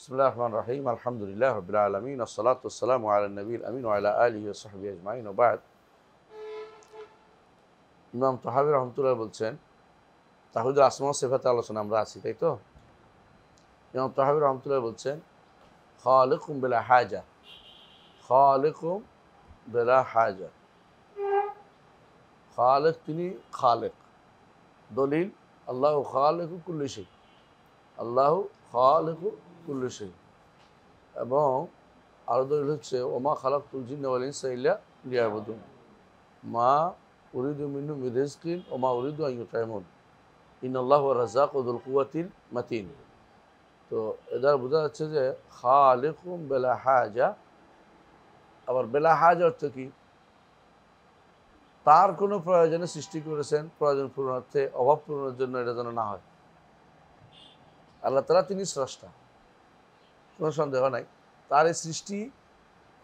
বিসমিল্লাহির রহমানির রহিম। আলহামদুলিল্লাহি রাব্বিল আলামিন, আসসালাতু ওয়াসসালামু আলা নবিয়িল আমিন ওয়া আলা আলিহি ওয়া সাহবিহি আজমাইন। ওয়া বা'দ। ইমাম তাহাবী রাহমাতুল্লাহ বলছেন, তাওহীদুল আসমা ওয়া সিফাতের আলোচনা আমরা আছি, তাই তো? ইমাম তাহাবী রাহমাতুল্লাহ বলছেন, খালিকুম বিলা হাজা, খালিকুম বিলা হাজা। খালিক তিনি খালিক। দলিল আল্লাহু খালিকু কুল্লি শাই, আল্লাহু খালিকু কুল্লি শাই। এবং আরো দলিল হচ্ছে ওমা খালাকতুল জিন্না ওয়াল ইনসা ইল্লা লিয়াবুদুন, মা উরিদু মিনহুম মির রিজকিন ওমা উরিদু আন ইউতঈমুন ইন্নাল্লাহু রাজ্জাকু যুল কুওয়াতিল মাতিন। তো এদের বোঝা যাচ্ছে যে খালিকুম বিলা হাজা। আবার বেলা হাজা অর্থ কি? তার কোনো প্রয়োজনে সৃষ্টি করেছেন, প্রয়োজন পূরণার্থে, অভাব পূরণের জন্য এটা যেন না হয়। আল্লাহ তাআলা তিনি স্রষ্টা, কোনো সন্দেহ নাই। তার এই সৃষ্টি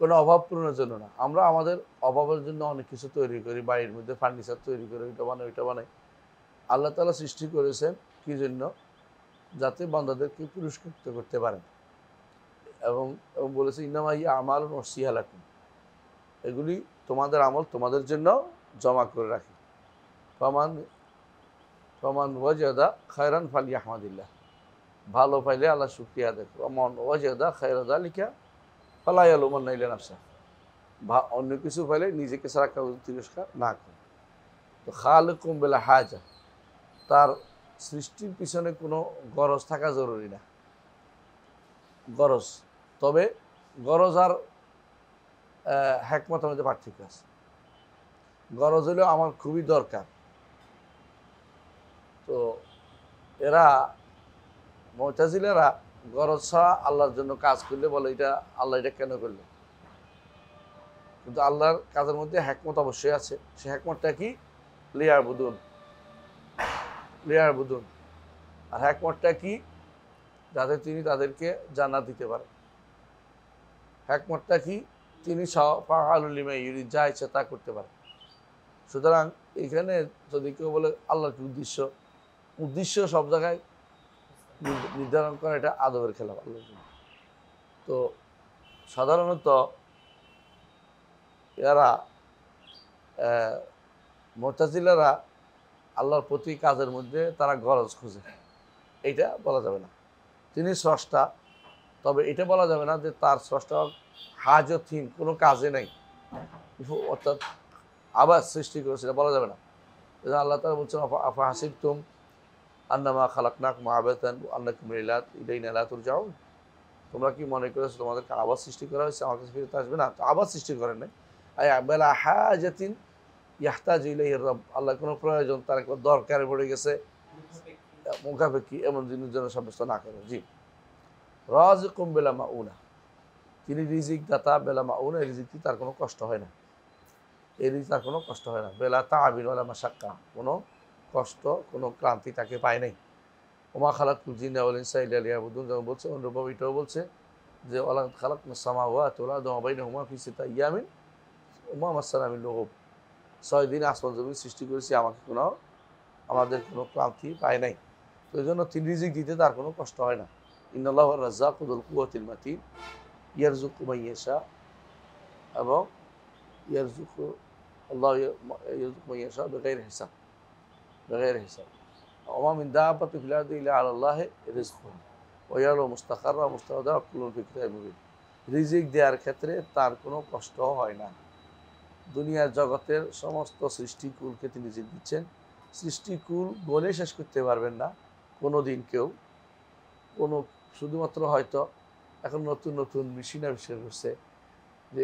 কোনো অভাব পূরণের জন্য না। আমরা আমাদের অভাবের জন্য অনেক কিছু তৈরি করি, বাড়ির মধ্যে ফার্নিচার তৈরি করি, ওইটা বানাই ওইটা বানাই। আল্লাহ তাআলা সৃষ্টি করেছেন কি জন্য? যাতে বান্দাদেরকে পুরস্কৃত করতে পারেন। এবং এবং বলেছে ইন্নামা হিয়া আমালুন উহসিহা লাকুম, এগুলি তোমাদের আমল, তোমাদের জন্য জমা করে রাখি। ফামান ফামান ওয়াজাদা খায়রান ফালিয়াহমাদিল্লাহ, ভালো পাইলে আল্লাহ শুকরিয়া আদায় করো। ওমান ওয়াজাদা খায়রা যালিকা ফালা ইয়ালুমান্না ইল্লা নাফসা, অন্য কিছু পাইলে নিজেকে ছাড়া কাউকে তিরস্কার না করে। তো খালিকুম বিলা হাজা, তার সৃষ্টির পিছনে কোনো গরজ থাকা জরুরি না। গরজ, তবে গরজ আর হিকমতের মধ্যে পার্থক্য আছে। গরজ হলেও আমার খুবই দরকার। তো এরা মুতাজিলারা গরজ ছাড়া আল্লাহর জন্য কাজ করলে বলে এটা আল্লাহ এটা কেন করলো? কিন্তু আল্লাহর কাজের মধ্যে হিকমত অবশ্যই আছে। সে হিকমতটা কি? লিয়াবুদুন, লিয়াবুদুন। আর হিকমতটা কি? যাতে তিনি তাদেরকে জান্নাত দিতে পারেন। হিকমতটা কি? তিনি ফাআলুল লিমা ইউরিদ, যা ইচ্ছা তা করতে পারেন। সুতরাং এখানে যদি কেউ বলে আল্লাহর কি উদ্দেশ্য, উদ্দেশ্য সব জায়গায় নির্ধারণ করা এটা আদবের খেলাফ আল্লাহর জন্য। তো সাধারণত এরা মুতাজিলারা আল্লাহর প্রতি কাজের মধ্যে তারা গরজ খুঁজে, এইটা বলা যাবে না। তিনি স্রষ্টা, তবে এটা বলা যাবে না যে তার স্রষ্টা হাজতহীন, কোনো কাজে নেই, অর্থাৎ আবার সৃষ্টি করেছে, এটা বলা যাবে না। আল্লাহ তাআলা বলছেন আফা হাসিবতুম আন্নামা খালাকনাকুম আবাতান ওয়া আন্নাকুম ইলাইনা লা তুরজাউন, তোমরা কি মনে করেছো তোমাদেরকে আবার সৃষ্টি করা হয়েছে, আমার কাছে ফিরতে আসবে না? তো আবার সৃষ্টি করেন নাই। বেলা হাজাতিন ইয়াহতাজু ইলাইহির রাব, আল্লাহ কোনো প্রয়োজন, তার একবার দরকারে পড়ে গেছে, মুখাপেক্ষি এমন জিনিস যেন সাব্যস্ত না করে। জি, রাযিকুম বিলা মাউনা, তিনি রিজিক দাতা, বেলা মাউনা, রিজিক তার কোনো কষ্ট হয় না, এই রিজিক তার কোনো কষ্ট হয় না। বেলা তাআবিন ওয়ালা মাশাক্কা, কোনো কষ্ট, কোনো ক্লান্তি তাকে পায় নাই। ওমা খালাকতুল জিন্না ওয়াল ইনসা ইল্লা লিয়াবুদুন, যেমন বলছে অনুরূপভাবে এটাও বলছে যে ওয়ালাকাদ খালাকনাস সামাওয়াতি ওয়াল আরদা ওয়া বাইনাহুমা ফি সিত্তাতি আইয়ামিন ওমা মাসসানা মিন লুগুব, 6 দিনে আসমান জমিন সৃষ্টি করেছি, আমাদের কোনো ক্লান্তি পায় নাই। তো এই জন্য তিনি রিজিক দিতে তার কোনো কষ্ট হয় না। ইন্নাল্লাহু রাজ্জাকু যুল কুওয়াতিল মাতিন, ইয়ারযুকু মান ইয়াশা, এবং ইয়ারযুকু আল্লাহু ইয়ারযুকু মান ইয়াশা বিগাইরি হিসাব, বিগাইরি হিসাব। ওমা মিন দাব্বাতিন ফিল আরদি ইল্লা আলাল্লাহি রিজকুহা ওয়া ইয়ালামু মুস্তাকাররা ওয়া মুস্তাওদাআহা কুল্লুন ফি কিতাবিম মুবিন। রিজিক দেওয়ার ক্ষেত্রে তার কোনো কষ্ট হয় না। দুনিয়ার জগতের সমস্ত সৃষ্টিকুলকে তিনি রিজিক দিচ্ছেন। সৃষ্টিকুল বলে শেষ করতে পারবেন না কোনো দিন কেউ। কোনো শুধুমাত্র হয়তো এখন নতুন নতুন মেশিন আবিষ্কার করছে যে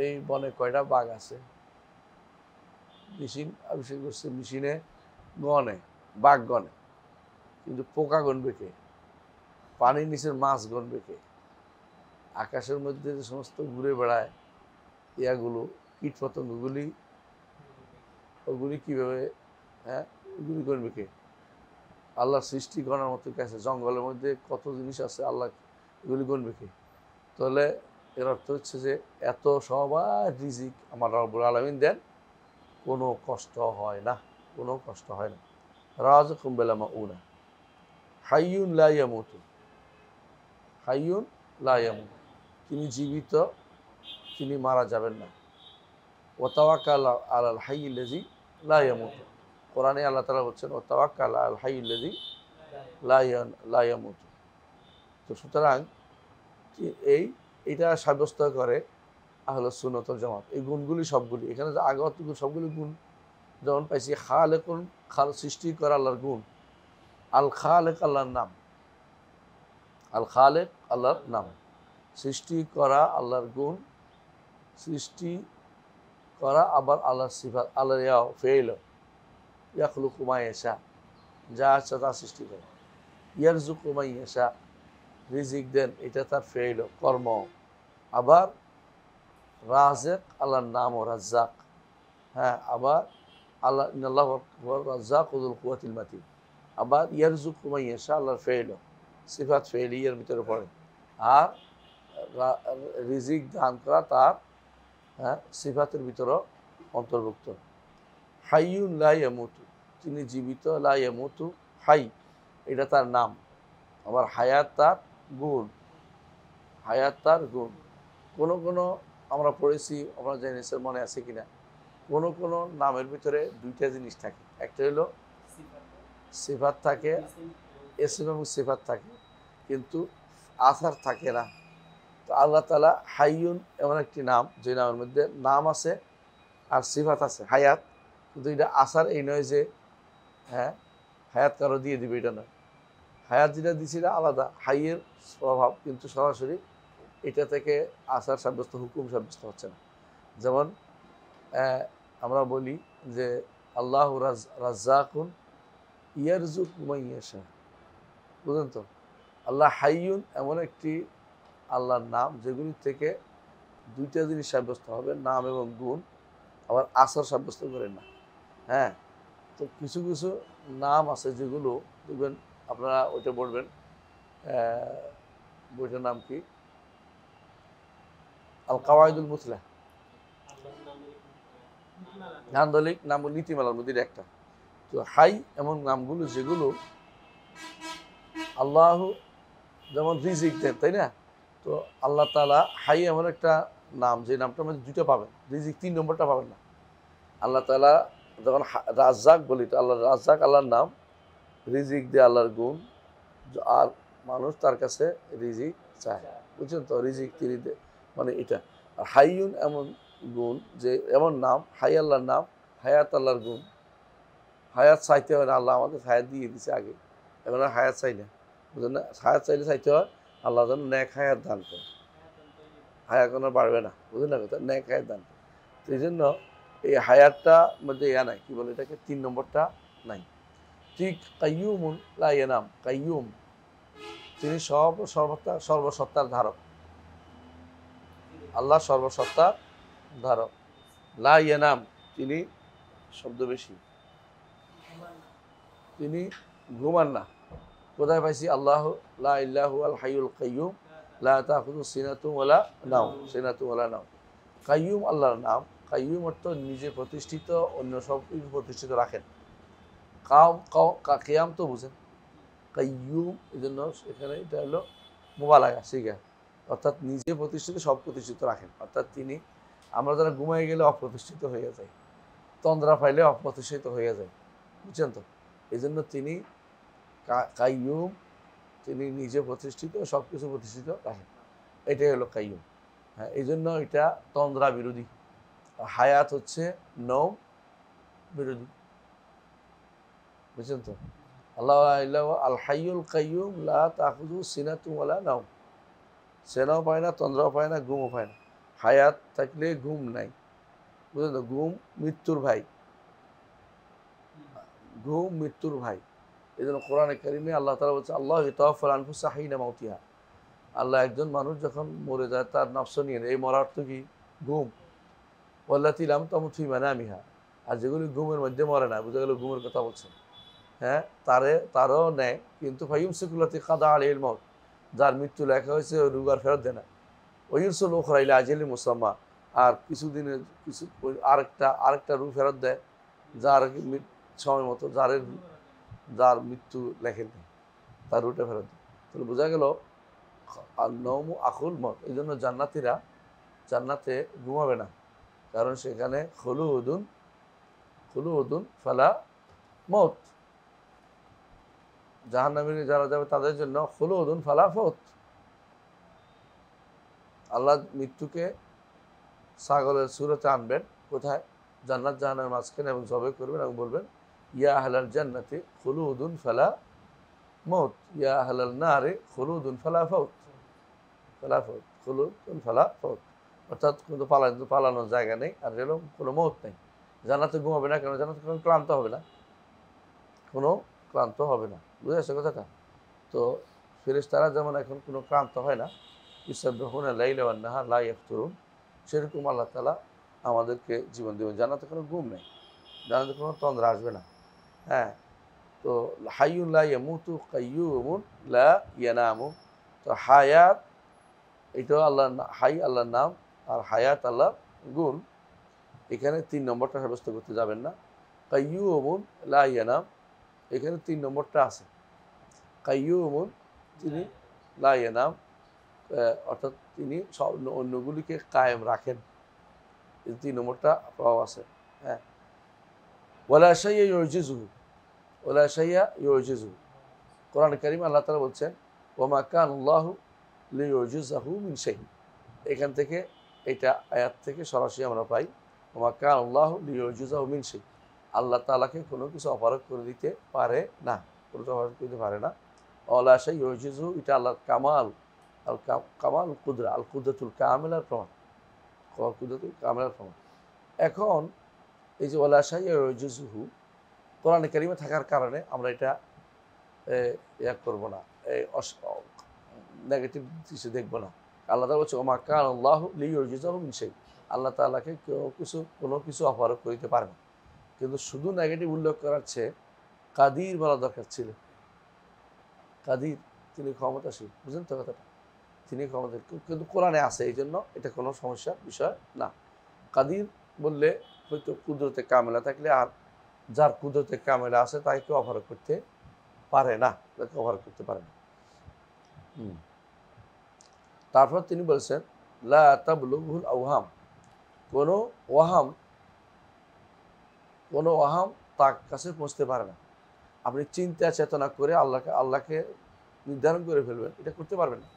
এই বনে কয়টা বাঘ আছে, মেশিন আবিষ্কার করছে, মেশিনে গনে, বাঘ গনে, কিন্তু পোকা গণবে কে? পানির নিচের মাছ গণবে কে? আকাশের মধ্যে যে সমস্ত ঘুরে বেড়ায় ইয়াগুলো, কীট পতঙ্গগুলি, ওগুলি কীভাবে, হ্যাঁ, ওগুলি গণবে কে? আল্লাহর সৃষ্টি গণার মতো কাছে, জঙ্গলের মধ্যে কত জিনিস আছে, আল্লাহ এগুলি গণবে কে? তাহলে এর অর্থ হচ্ছে যে এত সবার রিজিক আমার রব্বুল আলামিন দেন, কোনো কষ্ট হয় না, কোনো কষ্ট হয় না। রাযিকুম বিলা মাউনা, হাইয়ুন লা ইয়ামুতু, হাইয়ুন লা ইয়ামুত, তিনি জীবিত, তিনি মারা যাবেন না। ওয়া তাওয়াক্কাল আলাল হাইয়্যিল্লাযী লা ইয়ামুত, কোরআনে আল্লাহ তাআলা বলছেন ওয়া তাওয়াক্কাল আলাল হাইয়্যিল্লাযী লা ইয়ামুত। তো সুতরাং এইটা সাব্যস্ত করে আহলে সুন্নাত ওয়াল জামাত। এই গুণগুলি সবগুলি এখানে যে আগত সবগুলি গুণ যেমন পাইছি, খালেকুন সৃষ্টি করা আল্লাহর গুণ, আল খালেক আল্লাহর নাম, আল খালেক আল্লাহর নাম, সৃষ্টি করা আল্লাহর গুণ, সৃষ্টি করা আবার আল্লাহর সিফাত, আল্লাহ ফেইল, ইয়াখলুকু মা ইয়াশা, যা ইচ্ছা তা সৃষ্টি করে, ইয়ারযুকু মা ইয়াশা, রিজিক দেন, এটা তার ফেইল কর্ম। আবার রাজেক আল্লাহর নাম ও রাজ্জাক, হ্যাঁ, আবার আল্লাহ ইন্নাল্লাহু রাজ্জাকুযুল কুওয়াতিল মাতিন, আবার ইয়ারযুকু মা ইয়াশা আল্লাহর ফেইল, সিফাত ফেইলিয়ার ভিতরে পড়ে। আর রিজিক দান করা তার, হ্যাঁ, সিফাতের ভিতরেও অন্তর্ভুক্ত। হাইয়ুন লা ইয়ামুতু, তিনি জীবিত, লা ইয়ামুতু হাই, এটা তার নাম। আবার হায়াত তার গুণ, হায়াত তার গুণ। কোনো কোনো আমরা পড়েছি, আমরা জানি স্যার মনে আছে কিনা, কোনো কোনো নামের ভিতরে দুইটা জিনিস থাকে, একটা হলো সিফাত থাকে, ইসম এবং সিফাত থাকে, কিন্তু আসার থাকে না। তো আল্লাহ তাআলা হাইয়ুন এমন একটি নাম, যে নামের মধ্যে নাম আছে আর সিফাত আছে হায়াত, কিন্তু এটা আসার এই নয় যে হ্যাঁ হায়াত কারো দিয়ে দিবে, এটা নয়। হায়াত যেটা দিছিল আলাদা, হাইয়ের স্বভাব, কিন্তু সরাসরি এটা থেকে আসার সাব্যস্ত, হুকুম সাব্যস্ত হচ্ছে না। যেমন আমরা বলি যে আল্লাহু রাজ্জাকুন ইয়ারযুকু মান ইয়াশা, বুঝলেন তো? আল্লাহ হাইয়ুন এমন একটি আল্লাহর নাম যেগুলি থেকে দুইটা জিনিস সাব্যস্ত হবে, নাম এবং গুণ, আবার আসর সাব্যস্ত করেন না। হ্যাঁ, তো কিছু কিছু নাম আছে যেগুলো দেখবেন আপনারা, ওইটা পড়বেন, বইটার নাম কি, আল কাওয়াইদুল মুসলা, নান্দলিক নাম, নীতিমালার মধ্যে একটা। তো হাই এমন নামগুলো যেগুলো আল্লাহ যেমন রিজিক দেন, তাই না? তো আল্লাহ তাআলা হাই এমন একটা নাম, যে নামটার মধ্যে দুইটা পাবেন, রিজিক 3 নম্বরটা পাবেন না। আল্লাহ তাআলা যখন রাজ্জাক বলি, তো আল্লাহ রাজ্জাক আল্লাহর নাম, রিজিক দিয়ে আল্লাহর গুণ, আর মানুষ তার কাছে রিজিক চায়, বুঝছেন তো? রিজিক তিনি মানে এটা। আর হাইয়ুন এমন গুণ, যে এমন নাম, হাই আল্লাহর নাম, হায়াত আল্লাহর গুণ। হায়াত চাইতে হয় না, আল্লাহ আমাদের হায়াত দিয়ে দিছে আগে, এখন আর হায়াত চাই না, বুঝলেন না? হায়াত চাইলে চাইতে হয় আল্লাহ যেন ন্যাক হায়াত দান করে, হায়াত কোনো বাড়বে না, বুঝলেন না কথা, ন্যাক হায়াত দান করে। তো এই জন্য এই হায়াতটা মধ্যে ইয়া নাই, কি বলে এটাকে, 3 নম্বরটা নাই। ঠিক কাইয়ুমুন লা ইয়ানাম, কাইয়ুম, তিনি সর্বসত্তার ধারক, আল্লাহ সর্বসত্তার ধারক। লা ইয়ানাম, তিনি শব্দ বেশি, তিনি ঘুমান না। কোথায় পাইছি? আল্লাহ লা ইলাহা আল হাইয়ুল কাইয়ুম লা তাখুযু সিনাতুন ওয়ালা নাওম, সিনাতুন ওয়ালা নাওম। কাইয়ুম আল্লাহর নাম। কাইয়ুম অর্থ নিজে প্রতিষ্ঠিত, অন্য সব কিছু প্রতিষ্ঠিত রাখেন। কিয়াম তো বুঝেন, কাইয়ুম, এই জন্য এখানে এটা হলো মুবালাগা, শিখা, অর্থাৎ নিজে প্রতিষ্ঠিত, সব প্রতিষ্ঠিত রাখেন। অর্থাৎ তিনি, আমরা যারা ঘুমাই গেলে অপ্রতিষ্ঠিত হয়ে যায়, তন্দ্রা পাইলে অপ্রতিষ্ঠিত হয়ে যায়, বুঝছেন তো? এই জন্য তিনি কাইয়ুম, তিনি নিজে প্রতিষ্ঠিত, সব কিছু প্রতিষ্ঠিত রাখেন, এটাই হলো কাইয়ুম। হ্যাঁ, এই জন্য এটা তন্দ্রা বিরোধী। হায়াত হচ্ছে নওম বিরোধী, বুঝছেন তো? আল্লাহ আল হাইয়ুল কাইয়ুম লা তাখুযু সিনাতুন ওয়ালা নাওম, সেনাও পায় না, তন্দ্রাও পায় না, ঘুমও পায় না। হায়াত থাকলে ঘুম নাই, বুঝলেন তো? ঘুম মৃত্যুর ভাই, ঘুম মৃত্যুর ভাই। এই জন্য কোরআনে কারিমে আল্লাহ তাআলা বলছে, আল্লাহ ইয়াতাওয়াফাল আনফুসা হিনা মাউতিহা, আল্লাহ একজন মানুষ যখন মরে যায়, তার নফস নিয়ে, এই মরার অর্থ কি? ঘুম। ওয়াল্লাতী লাম তামুত ফি মানামিহা, আর যেগুলি ঘুমের মধ্যে মরে না, বুঝা গেল ঘুমের কথা বলছে। হ্যাঁ, তারও নেয়, কিন্তু ফায়ুমসিকুল্লাতী কাদা আলাইহিল মাউত, যার মৃত্যু লেখা হয়েছে ওই রূহ আর ফেরত দেয় না। ওয়ুরসিলু উখরা ইলা আজালিন মুসাম্মা, আর কিছুদিনের আরেকটা রূহ ফেরত দেয়, যার সময় মতো, যার মৃত্যু লেখেননি, তার রুহটা ফেরত দেয়। তাহলে বোঝা গেল আর নৌমু আকুল মত, এই জন্য জান্নাতিরা জান্নাতে ঘুমাবে না, কারণ সেখানে খুলুদুন ফালা মত। জাহান্নামী যারা যাবে তাদের জন্য খুলুদুন ফালা ফত। আল্লাহ মৃত্যুকে ছাগলের সুরতে আনবেন কোথায়? জান্নাত জাহান্নামের মাঝখানে, এবং জবে করবেন এবং বলবেন ইয়া আহলাল জান্নাতি খুলুদুন ফালা মত, ইয়া আহলাল নারে খুলুদুন ফালা ফত, খুলুদুন ফালা ফত। অর্থাৎ কিন্তু পালানোর জায়গা নেই, আর এরকম কোনো মত নেই। জান্নাতে ঘুমাবে না কেন? জান্নাতে কোনো ক্লান্ত হবে না, কোনো ক্লান্ত হবে না। বুঝে আসছে কথাটা? তো ফেরেশতারা যেমন এখন কোনো ক্লান্ত হয় না, ইউসাব্বিহুনা লাইলা ওয়ান নাহার লা ইয়াফতুরুন, সেরকম আল্লাহ তাআলা আমাদেরকে জীবন দেবেন। জান্নাতে কোনো ঘুম নেই, জান্নাতে কোনো তন্দ্রা আসবে না। হ্যাঁ, তো হাইয়ুন লা ইয়ামুতু কাইয়্যুমুন লা ইয়ানামু। তো হায়াত, এটাও আল্লাহর হাই আল্লাহর নাম, আর হায়াত আল্লাহর গুণ। এখানে 3 নম্বরটা সাব্যস্ত করতে যাবেন না। কাইয়্যুমুন লা ইয়ানাম, এখানে 3 নম্বরটা আছে। কাইয়্যুমুন, তিনি লা ইয়ানাম, অর্থাৎ তিনি সব অন্যগুলিকে কায়েম রাখেন, এই 3 নম্বরটা পাওয়া আছে। হ্যাঁ, ওয়ালা শাইয়া ইউজিজুহু, ওয়ালা শাইয়া ইউজিজুহু। কোরআন কারীম আল্লাহ তাআলা বলছেন ওয়া কানাল্লাহু লিইউজিজাহু মিন শাই। এখান থেকে এটা আয়াত থেকে সরাসরি আমরা পাই ওয়া কানাল্লাহু লিইউজিজাহু মিন শাই, আল্লাহ তাআলাকে কোনো কিছু অপারগ করে দিতে পারে না, কোনো অপারগ করে দিতে পারে না। ওয়ালা শাইয়া ইউজিজুহু, এটা আল্লাহর কামাল, কামাল কুদরা, আল কুদরাতুল কামিলার প্রমাণ, কুদরাতুল কামিলার প্রমাণ। এখন এই যে ওয়ালা শাইয়া ইউজিজুহু কোরআনে কারিমে থাকার কারণে আমরা এটা করবো না, নেগেটিভ কিছু দেখবো না। আল্লাহ তাআলা বলছে ওমা কানাল্লাহু লিইউজিজাহু মিন শাই, আল্লাহ তাআলাকে কোনো কিছু অপারগ করিতে পারে না। কিন্তু শুধু নেগেটিভ উল্লেখ করার চেয়ে কাদির বলা দরকার ছিল। কাদির, তিনি ক্ষমতাশীল, বুঝলেন তো কথাটা? তিনি ক্ষমতা, কিন্তু কোরআনে আছে, এই জন্য এটা কোনো সমস্যার বিষয় না। কাদির বললে হয়তো কুদরতে কামেলা থাকলে, আর যার কুদরতে কামেলা আছে তাকে কেউ অপারগ করতে পারে না, তাকে অপারগ করতে পারে না। তারপর তিনি বলছেন লা তাবলুগুল আওহাম, কোনো ওয়াহাম তার কাছে পৌঁছতে পারে না। আপনি চিন্তা চেতনা করে আল্লাহকে নির্ধারণ করে ফেলবেন, এটা করতে পারবেন না।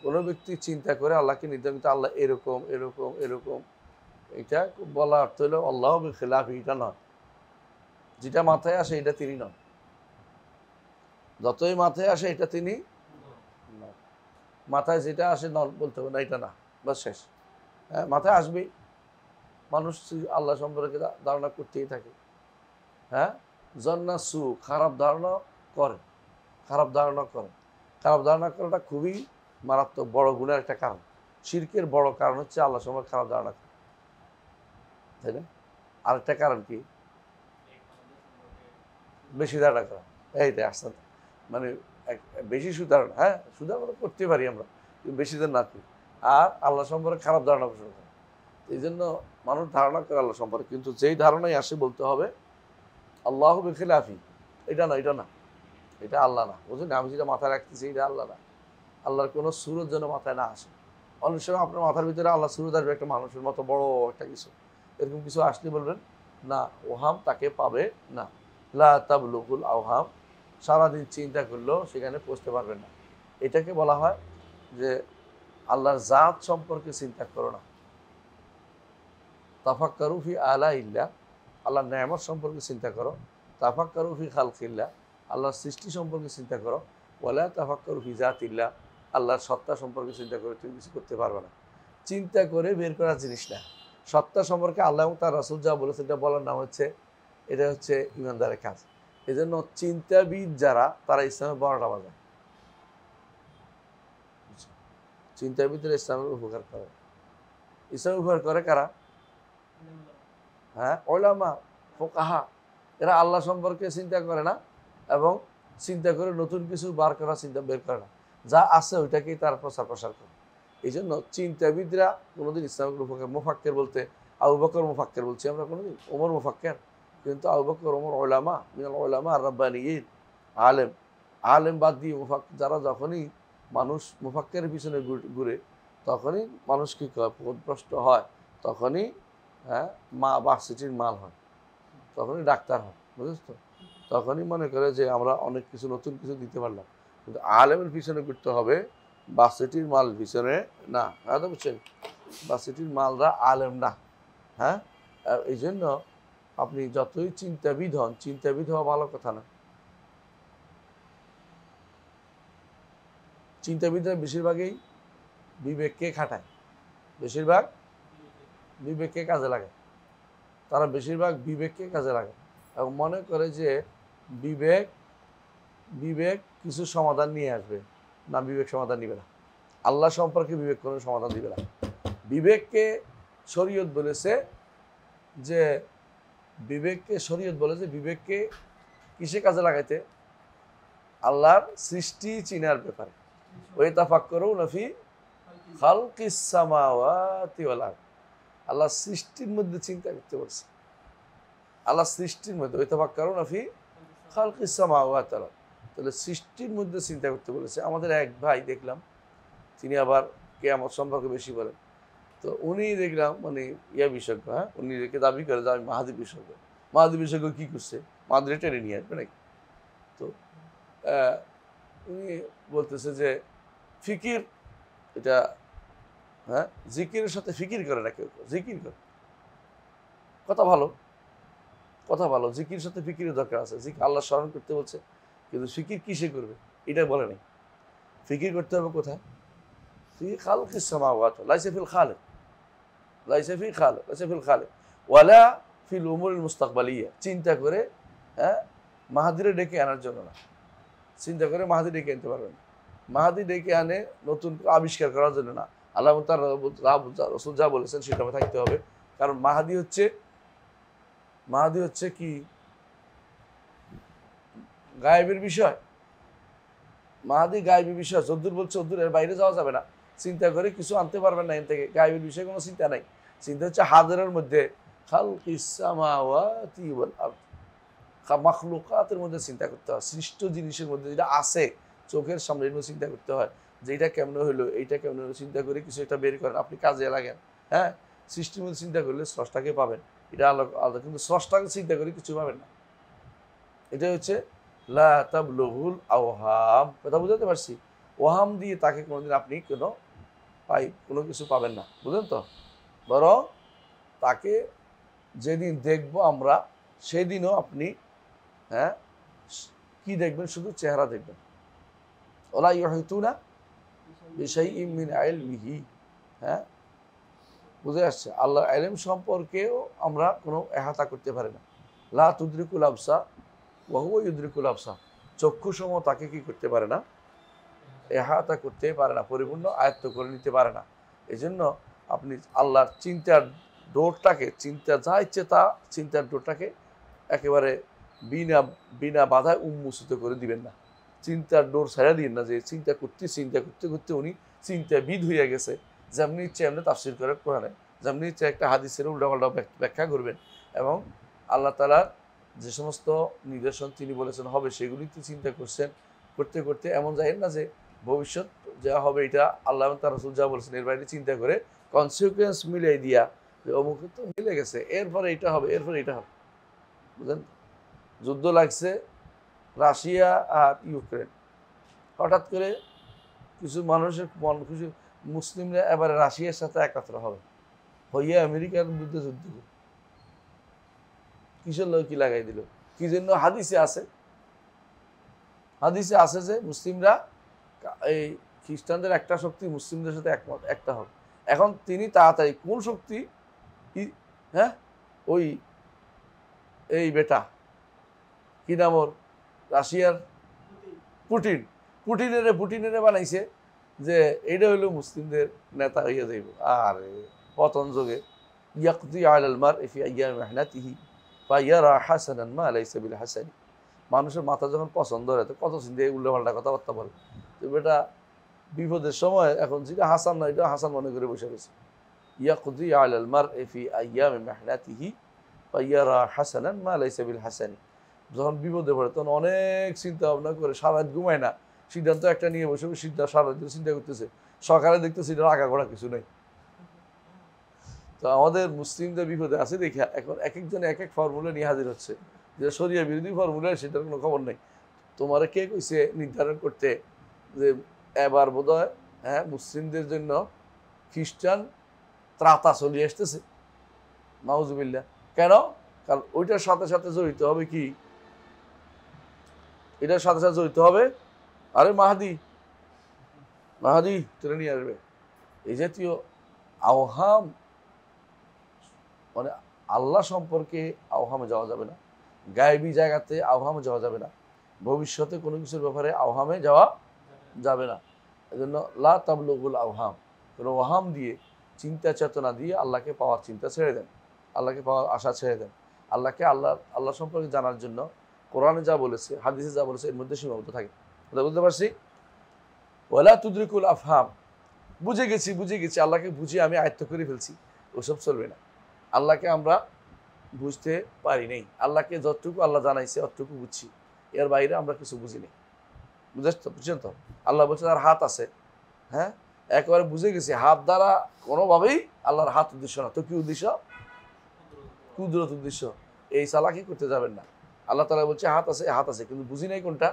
কোনো ব্যক্তি চিন্তা করে আল্লাহকে নির্ধারণ, আল্লাহ এরকম এরকম এরকম, এটা বলা অর্থ হলো আল্লাহ বিখিলাফ, এটা নয়। যেটা মাথায় আসে এটা তিনি নন, যতই মাথায় আসে এটা তিনি নন। মাথায় যেটা আসে নন বলতে হবে না, এটা না, বাস শেষ। হ্যাঁ, মাথায় আসবেই, মানুষ আল্লাহ সম্পর্কে ধারণা করতেই থাকে। হ্যাঁ, জন্নাসু, খারাপ ধারণা করে, খারাপ ধারণা করাটা খুবই মারাত্মক বড় গুণের একটা কারণ। শিরকের বড় কারণ হচ্ছে আল্লাহ সম্পর্কে খারাপ ধারণা করা, তাই না? আরেকটা কারণ কি? বেশি ধারণা করা, এইটাই আসতে, মানে বেশি সুধারণা। হ্যাঁ, সুধারণা করতে পারি আমরা, কিন্তু বেশি দিন না করি। আর আল্লাহ সম্পর্কে খারাপ ধারণা পোষণ করে, এই জন্য মানুষ ধারণা করে আল্লাহ সম্পর্কে, কিন্তু যেই ধারণাই আসে বলতে হবে আল্লাহ বিখিলাফি, এটা না, এটা না, এটা আল্লাহ না। বুঝলেন, আমি যেটা মাথায় রাখতেছি এটা আল্লাহ না। আল্লাহর কোনো সুরত যেন মাথায় না আসে। অনেক সময় আপনার মাথার ভিতরে আল্লাহ সুরত আসবে একটা মানুষের মতো বড় একটা কিছু, এরকম কিছু আসলে বলবেন না, ওহাম তাকে পাবে না। লা তাবলুগুল আওহাম, সারাদিন চিন্তা করলেও সেখানে পৌঁছতে পারবেন না। এটাকে বলা হয় যে আল্লাহর জাত সম্পর্কে চিন্তা করো না। তাফাক্কারু ফি আলা ইল্লাহ, আল্লাহর নেয়ামত সম্পর্কে চিন্তা করো। তাফাক্কারু ফি খালকিল্লাহ, আল্লাহর সৃষ্টি সম্পর্কে চিন্তা করো। ওয়ালা তাফাক্কারু ফি জাতিল্লাহ, আল্লাহর সত্তা সম্পর্কে চিন্তা করে তুমি কিছু করতে পারবে না। চিন্তা করে বের করার জিনিস না। সত্তা সম্পর্কে আল্লাহ এবং তার রাসূল যা বলেছে এটা বলার নাম হচ্ছে, এটা হচ্ছে ইমানদারের কাজ। এই জন্য চিন্তাবিদ যারা, তারা ইসলামের 12টা বাজায়। চিন্তাবিদরা ইসলামের উপকার করে। ইসলামের উপকার করে কারা? হ্যাঁ, উলামা, ফুকাহা। এরা আল্লাহ সম্পর্কে চিন্তা করে না, এবং চিন্তা করে নতুন কিছু বার করা চিন্তা বের করে না, যা আছে ওইটাকেই তার প্রসার করে। এই জন্য চিন্তাবিদরা কোনোদিন ইসলামের উপকার, মুফাক্কের বলতে আবু বকর মুফাক্কের বলছি আমরা কোনোদিন, ওমর মুফাক্কের, কিন্তু আবু বকর ওমর উলামা, মিনাল উলামা আর রাব্বানিয়িন, আলেম। আলেম বাদ দিয়ে যারা যখনই মানুষ মুফাক্কের পিছনে ঘুরে তখনই মানুষ কি পথভ্রষ্ট হয়, তখনই ভার্সিটির মাল হয়, তখনই ডাক্তার হয়, বুঝেছ তো? তখনই মনে করে যে আমরা অনেক কিছু নতুন কিছু দিতে পারলাম। কিন্তু আলেমের পিছনে ঘুরতে হবে, ভার্সিটির মাল পিছনে না। হ্যাঁ, বুঝছেন? ভার্সিটির মালরা আলেম না। হ্যাঁ, এই জন্য আপনি যতই চিন্তাবিদ হন, চিন্তাবিদ হওয়া ভালো কথা না। চিন্তাবিদরা বেশিরভাগই বিবেককে খাটায়, বেশিরভাগ বিবেককে কাজে লাগে। তারা বেশিরভাগ বিবেককে কাজে লাগে এবং মনে করে যে বিবেক বিবেক কিছু সমাধান নিয়ে আসবে। না, বিবেক সমাধান নিবে না। আল্লাহ সম্পর্কে বিবেক কোনো সমাধান দিবে না। বিবেককে শরীয়ত বলেছে যে বিবেককে কিসে কাজে লাগাইতে? আল্লাহর সৃষ্টি চিনার ব্যাপারে। ওই তাফাক্কুরুনা ফি খালকিস সামাওয়াতি ওয়াল আরদ। আল্লাহ সৃষ্টির মধ্যে চিন্তা করতে বলছে। আল্লাহ সৃষ্টির মধ্যে ওই তাফাক্কুরুনা ফি খালকিস সামাওয়াতি ওয়াল আরদ। তাহলে সৃষ্টির মধ্যে চিন্তা করতে বলেছে। আমাদের এক ভাই দেখলাম, তিনি আবার কিয়ামত সম্পর্কে বেশি বলেন। তো উনি দেখলাম মানে বিশেষজ্ঞ। হ্যাঁ, উনি রেখে দাবি করে যে আমি মাহাদি বিশেষজ্ঞ। মাহাদি বিশেষজ্ঞ কি করছে? মাহাদি টেনে নিয়ে আসবে নাকি? তো উনি বলতেছে যে ফিকির, এটা হ্যাঁ জিকিরের সাথে ফিকির করে না, কেউ জিকির করে। কথা ভালো, কথা ভালো। জিকির সাথে ফিকিরের দরকার আছে। আল্লাহ স্মরণ করতে বলছে, কিন্তু ফিকির কিসে করবে এটা বলে নাই। ফিকির করতে হবে কোথায়? ফি খালকিস সামাওয়াত লাইসা ফিল খালিক, লাইসা ফি খালিক, লাইসা ফিল খালিক ওয়ালা ফিল উমুরিল মুস্তাকবালিয়া। চিন্তা করে মাহাদিরে ডেকে আনার জন্য না। চিন্তা করে মাহাদি ডেকে আনতে পারবেন। মাহাদি ডেকে আনে নতুন আবিষ্কার করার জন্য না। আল্লাহ তার রাসূল যা বলেছেন সেটা থাকতে হবে। কারণ মাহাদি হচ্ছে কি গায়েবের বিষয়। মাহাদি গায়েবের বিষয়। যদ্দূর বলছে ওদ্দূর, এর বাইরে যাওয়া যাবে না। চিন্তা করে কিছু আনতে পারবেন না এর থেকে। গায়েবের বিষয়ে কোনো চিন্তা নাই। চিন্তা হচ্ছে হাজারের মধ্যে খালকিস সামাওয়াতি ওয়াল আরদ, মাখলুকাতের মধ্যে চিন্তা করতে হয়। সৃষ্ট জিনিসের মধ্যে যেটা আছে চোখের সামনে চিন্তা করতে হয় যে এটা কেমন হইলো, এইটা কেমন হলো। চিন্তা করে কিছু একটা বের করেন, আপনি কাজে লাগেন। হ্যাঁ, সৃষ্টির মধ্যে চিন্তা করলে স্রষ্টাকে পাবেন, এটা আলাদা। কিন্তু স্রষ্টাকে চিন্তা করে কিছু পাবেন না। এটা হচ্ছে লা তাবলুগুল আওহাম। কথা বুঝাতে পারছি? ওহাম দিয়ে তাকে কোনোদিন আপনি কোনো কিছু পাবেন না, বুঝলেন তো? বরং তাকে যেদিন দেখবো আমরা, সেদিনও আপনি কি দেখবেন? শুধু চেহারা দেখবেন। ওলা ইউহিতুনা বিশাইইম মিন ইলমিহি। হ্যাঁ, বুঝে আসছে? আল্লাহর ইলম সম্পর্কেও আমরা কোনো এহাতা করতে পারি না। লা তুদরিকুল আবসার ওয়া হুয়া ইউদরিকুল আবসার। চক্ষুসমূহ তাকে কি করতে পারে না? এহাতা করতে পারে না, পরিপূর্ণ আয়ত্ত করে নিতে পারে না। এই জন্য আপনি আল্লাহর চিন্তার ডোরটাকে, চিন্তা যা ইচ্ছে তা চিন্তার ডোরটাকে একেবারে বিনা বাধায় উন্মোচিত করে দিবেন না। চিন্তার ডোর ছাড়া দিন না, যে চিন্তা করতে করতে উনি চিন্তাবিদ হইয়া গেছে। যেমনি ইচ্ছে এমনি তাফসির করে কোরআনে, যেমনি ইচ্ছে একটা হাদিসের উল্টাপাল্টা ব্যাখ্যা করবেন। এবং আল্লাহ তাআলার যে সমস্ত নির্দেশন তিনি বলেছেন হবে, সেগুলিতে চিন্তা করতে করতে এমন যায় না যে ভবিষ্যৎ যা হবে এটা আল্লাহ তার রাসূল যা বলেছেন এর বাইরে চিন্তা করে কনসিকুয়েন্স মিলিয়ে দিয়া যে অমুক তো মিলে গেছে, এরপরে এটা হবে, এরপরে এটা হবে। বুঝলেন? যুদ্ধ লাগছে রাশিয়া আর ইউক্রেন। হঠাৎ করে কিছু মানুষের মন খুশি, মুসলিমরা এবারে রাশিয়ার সাথে একাত্র হবে, হইয়া আমেরিকার বিরুদ্ধে যুদ্ধ করবে। কিসের লোক কি লাগাই দিল? কি জন্য? হাদিসে আছে যে মুসলিমরা এই খ্রিস্টানদের একটা শক্তি মুসলিমদের সাথে একটা হবে। এখন তিনি তাড়াতাড়ি কোন শক্তি? হ্যাঁ, ওই এই বেটা কি নাম ওর, রাশিয়ার পুটিনের বানাইছে যে এইটা হইলো মুসলিমদের নেতা হইয়া যাইব। আর পতন যোগে ইয়াকদি আলাল মারই ফি আইয়ামি মিহনাতিহি ফায়ারা হাসানান মা লাইসা বিল হাসানি। মানুষের মাথা যখন পছন্দ হয় তো কত চিন্তা উল্টোপাল্টা কথাবার্তা বলে। তো বেটা বিপদের সময় এখন যেটা হাসান না, এটা হাসান মনে করে বসে রয়েছে। ইয়াকদি আলাল মারই ফি আইয়ামি মিহনাতিহি ফায়ারা হাসানান মা লাইসা বিল হাসানি। যখন বিপদে পড়ে তখন অনেক চিন্তা ভাবনা করে, সারা রাত ঘুমায় না, সিদ্ধান্ত একটা নিয়ে বসে সারা রাত চিন্তা করতেছে, সকালে দেখতেছি এটা রাগা করা কিছু নেই। তো আমাদের মুসলিমদের বিপদে আছে দেখে এখন এক একজন এক এক ফর্মুলা নিয়ে হাজির হচ্ছে, যে শরিয়া বিরোধী ফর্মুলা, সেটার কোনো খবর নেই। তোমার কে কইছে নির্ধারণ করতে যে এবার বোধহয় মুসলিমদের জন্য খ্রিস্টান ত্রাতা চলিয়ে আসতেছে, নাউজুবিল্লাহ। কেন? কারণ ওইটার সাথে সাথে জড়িত হবে কি, এটার সাথে সাথে জড়িত হবে আরে মাহাদি টেনে নিয়ে আসবে। এই জাতীয় আওহাম, মানে আল্লাহ সম্পর্কে আওহামে যাওয়া যাবে না, গায়েবী জায়গাতে আওহামে যাওয়া যাবে না, ভবিষ্যতে কোনো কিছুর ব্যাপারে আওহামে যাওয়া যাবে না। এই জন্য লা তাবলুগুল আওহাম, কোনো ওহাম দিয়ে, চিন্তা চেতনা দিয়ে আল্লাহকে পাওয়ার চিন্তা ছেড়ে দেন, আল্লাহকে পাওয়ার আশা ছেড়ে দেন। আল্লাহ সম্পর্কে জানার জন্য কোরআনে যা বলেছে, হাদিসে যা বলেছে, এর মধ্যে সীমাবদ্ধ থাকে। বুঝতে পারছি? ওয়ালা তুদরিকুল আফহাম, বুঝে গেছি আল্লাহকে বুঝে আমি আয়ত্ত করে ফেলছি, ওসব চলবে না। আল্লাহকে আমরা বুঝতে পারি নাই, আল্লাহকে যতটুকু আল্লাহ জানাইছে অতটুকু বুঝছি, এর বাইরে আমরা কিছু বুঝি নেই। বুঝছেন তো? আল্লাহ বলছে তার হাত আছে, হ্যাঁ, একেবারে বুঝে গেছি হাত দ্বারা কোনোভাবেই আল্লাহর হাত উদ্দেশ্য না। তো কি উদ্দেশ্য? কুদরত উদ্দেশ্য। এই চালাকি করতে যাবেন না। আল্লাহ তাআলা বলছে হাত আছে, কিন্তু বুঝি নাই কোনটা,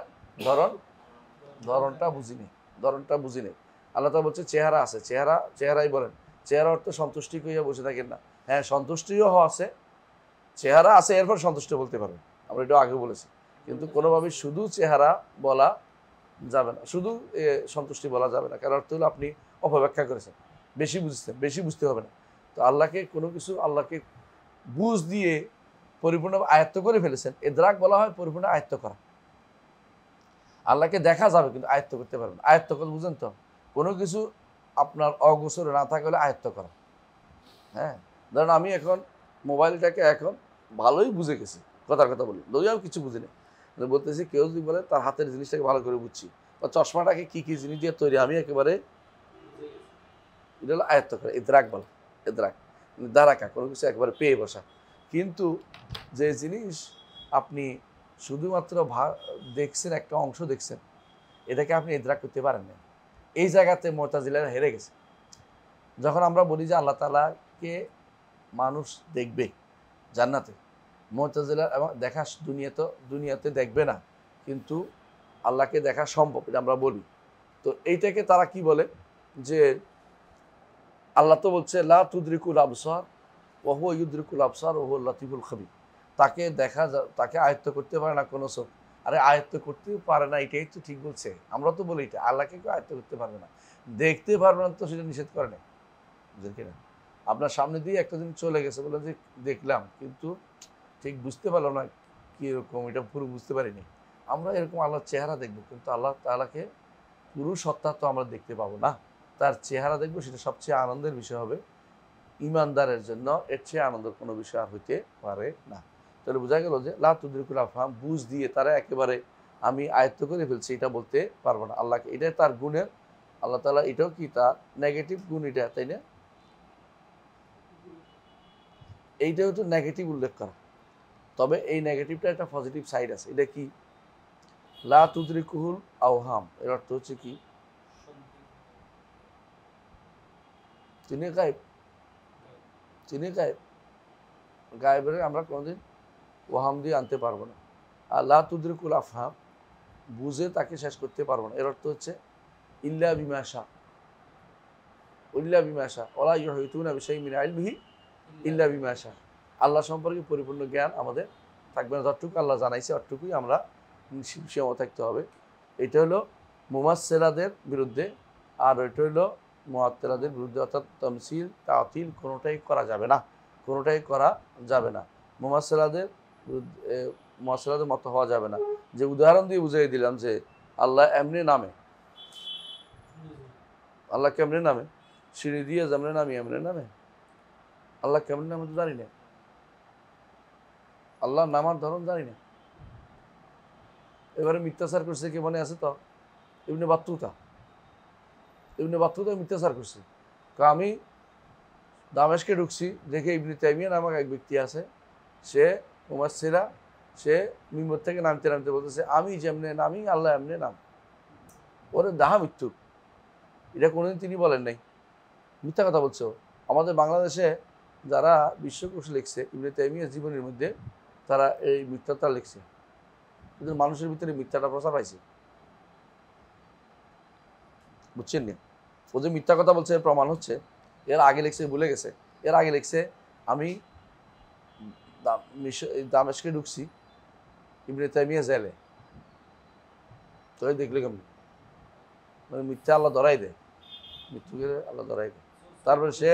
ধরনটা বুঝি নেই। আল্লাহ তাআলা বলছে চেহারা আছে, চেহারাই বলেন, চেহারা অর্থ সন্তুষ্টি কইয়া বসে থাকেন না। হ্যাঁ, সন্তুষ্টিও আছে, চেহারা আছে, এরপর সন্তুষ্ট বলতে পারবেন, আমরা এটা আগে বলেছি। কিন্তু কোনোভাবে শুধু চেহারা বলা যাবে না, শুধু সন্তুষ্টি বলা যাবে না। কারণ অর্থ হলো আপনি অপব্যাখ্যা করেছেন, বেশি বুঝতে হবে না। তো আল্লাহকে কোনো কিছু, আল্লাহকে বুঝ দিয়ে পরিপূর্ণ আয়ত্ত করে ফেলেছেন, ইদরাক বলা হয় পরিপূর্ণ আয়ত্ত করা। আল্লাহকে দেখা যাবে কিন্তু আয়ত্ত করতে পারবেন। আয়ত্ত করে বুঝেন তো, কোনো কিছু আপনার অগোচরে না থাকলে আয়ত্ত করা। হ্যাঁ, ধরেন আমি এখন মোবাইলটাকে এখন ভালোই বুঝে গেছি, কথার কথা বলি, লইয়াও কিছু বুঝিনি, বলতেছি কেউ যদি বলে তার হাতের জিনিসটাকে ভালো করে বুঝছি, বা চশমাটাকে কি কি জিনিস দিয়ে তৈরি আমি একেবারে, এটা হলো আয়ত্ত করা, ইদরাক বলা। ইদরাক দ্বারাকা, কোনো কিছু একেবারে পেয়ে বসা। কিন্তু যে জিনিস আপনি শুধুমাত্র দেখছেন, একটা অংশ দেখছেন, এটাকে আপনি ইদরাক করতে পারেন না। এই জায়গাতে মুতাজিলারা হেরে গেছে। যখন আমরা বলি যে আল্লাহ তাআলাকে মানুষ দেখবে জান্নাতে, মুতাজিলা এবং দেখা দুনিয়াতে দেখবে না, কিন্তু আল্লাহকে দেখা সম্ভব, এটা আমরা বলি। তো এইটাকে তারা কি বলে, যে আল্লাহ তো বলছে লা তুদরিকুল আবসার ওয়া হুয়া ইউদরিকুল আবসার ওয়া হুয়াল লাতীফুল খবীর, তাকে আয়ত্ত করতে পারে না কোনো চোখ। আরে আয়ত্ত করতেও পারে না, এটাই তো ঠিক বলছে। আমরা তো বলি এটা, আল্লাহকে কেউ আয়ত্ত করতে পারবে না, দেখতে পারবে না, তো সেটা নিষেধ করে না। বুঝলেন কিনা? আপনার সামনে দিয়ে একটা দিন চলে গেছে, বলে যে দেখলাম, কিন্তু ঠিক বুঝতে পারলাম না কীরকম, এটা পুরো বুঝতে পারিনি। আমরা এরকম আল্লাহর চেহারা দেখবো, কিন্তু আল্লাহ তাআলাকে পুরো সত্তা তো আমরা দেখতে পাবো না। তার চেহারা দেখবো, সেটা সবচেয়ে আনন্দের বিষয় হবে ইমানদারের জন্য। এর চেয়ে আনন্দের কোনো বিষয় আর হইতে পারে না। তাহলে বোঝা গেল যে লা তুদরিকুল আফহাম, বুঝ দিয়ে তারা একেবারে আমি আয়ত্ত করে ফেলছি এটা বলতে পারবো না আল্লাহকে। এটাই তার গুণের, আল্লাহ তাআলা এটাও কি তার নেগেটিভ গুণ, এটা তাই না? এইটাও তো নেগেটিভ উল্লেখ করা, তবে এই নেগেটিভটা একটা পজিটিভ সাইড আছে। এটা কি? লা তুদরিকুহুল আওহাম, এর অর্থ হচ্ছে কি, তিনি গায়েব, গায়েবের আমরা কোনোদিন ওহাম দিয়ে আনতে পারবো না। আর লা তুদরিকুল আফহাম, বুঝে তাকে শেষ করতে পারবো না, এর অর্থ হচ্ছে ইল্লা বিমা শাআ ওয়ালা ইউহিতুনা বিশাইইন মিন ইলমিহি ইল্লা বিমা শাআ। আল্লাহ সম্পর্কে পরিপূর্ণ জ্ঞান আমাদের থাকবে না, যতটুকু আল্লাহ জানাইছে অতটুকুই আমরা সীমা থাকতে হবে। এটা হলো মুমাসসিলাদের বিরুদ্ধে, আর এটা হলো মুআত্তিলাদের বিরুদ্ধে, অর্থাৎ তামসিল তাতিল কোনোটাই করা যাবে না। মুমাসসিলাদের মতো হওয়া যাবে না। যে উদাহরণ দিয়ে বুঝিয়ে দিলাম যে আল্লাহ এমনি নামে, আল্লাহ কেমনে নামে, সিঁড়ি দিয়ে যেমন নামি এমনি নামে, আল্লাহ কেমন নামে তো জানি না, আল্লাহ নামার ধরন জানি না। এবারে মিথ্যাচার করছে, কি মনে আছে তো? ইবনে বাত্তুতা মিথ্যাচার করছে। আমি দামেশকে ঢুকছি, দেখে ইবনে তাইমিয়া নামক এক ব্যক্তি আছে, সে মুমাসসিলা সে মিম্বর থেকে নামতে নামতে বলতেছে আমি যেমনে নামি আল্লাহ এমনি নাম। ওরে দাহা মৃত্যু, এটা কোনোদিন তিনি বলেন নাই, মিথ্যা কথা বলছে। আমাদের বাংলাদেশে যারা বিশ্বকোষ লিখছে ইবনে তাইমিয়ার জীবনের মধ্যে, তারা এই মিথ্যাটা লিখছে, কিন্তু মানুষের ভিতরে মিথ্যাটা প্রচার পাইছে, বুঝছেন না? ও যে মিথ্যা কথা বলছে প্রমাণ হচ্ছে, এর আগে লিখছে ভুলে গেছে, এর আগে লিখছে আমি দামেস্কে ঢুকছি ইবনে তাইমিয়া জেলে, তো দেখলে কেমন, মানে মিথ্যা আল্লাহ ধরাই দেয়, মৃত্যুকে আল্লাহ ধরাই দেয়। তারপরে সে